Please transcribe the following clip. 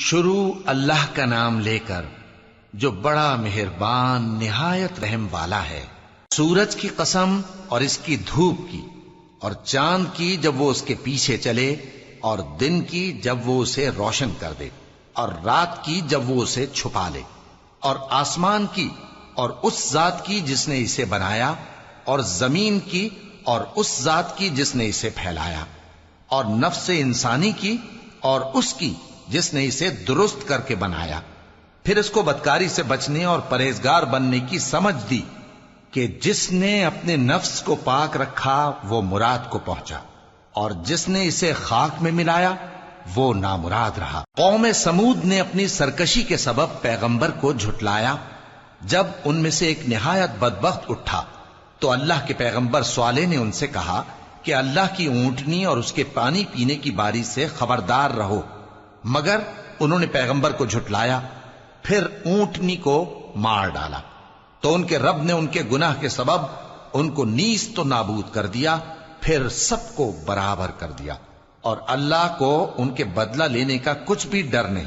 شروع اللہ کا نام لے کر جو بڑا مہربان نہایت رحم والا ہے۔ سورج کی قسم اور اس کی دھوپ کی، اور چاند کی جب وہ اس کے پیچھے چلے، اور دن کی جب وہ اسے روشن کر دے، اور رات کی جب وہ اسے چھپا لے، اور آسمان کی اور اس ذات کی جس نے اسے بنایا، اور زمین کی اور اس ذات کی جس نے اسے پھیلایا، اور نفس انسانی کی اور اس کی جس نے اسے درست کر کے بنایا۔ پھر اس کو بدکاری سے بچنے اور پرہیزگار بننے کی سمجھ دی کہ جس نے اپنے نفس کو پاک رکھا وہ مراد کو پہنچا، اور جس نے اسے خاک میں ملایا وہ نامراد رہا۔ قوم سمود نے اپنی سرکشی کے سبب پیغمبر کو جھٹلایا۔ جب ان میں سے ایک نہایت بدبخت اٹھا تو اللہ کے پیغمبر صالح نے ان سے کہا کہ اللہ کی اونٹنی اور اس کے پانی پینے کی باری سے خبردار رہو، مگر انہوں نے پیغمبر کو جھٹلایا۔ پھر اونٹنی کو مار ڈالا تو ان کے رب نے ان کے گناہ کے سبب ان کو نیست و نابود کر دیا، پھر سب کو برابر کر دیا، اور اللہ کو ان کے بدلہ لینے کا کچھ بھی ڈر نہیں۔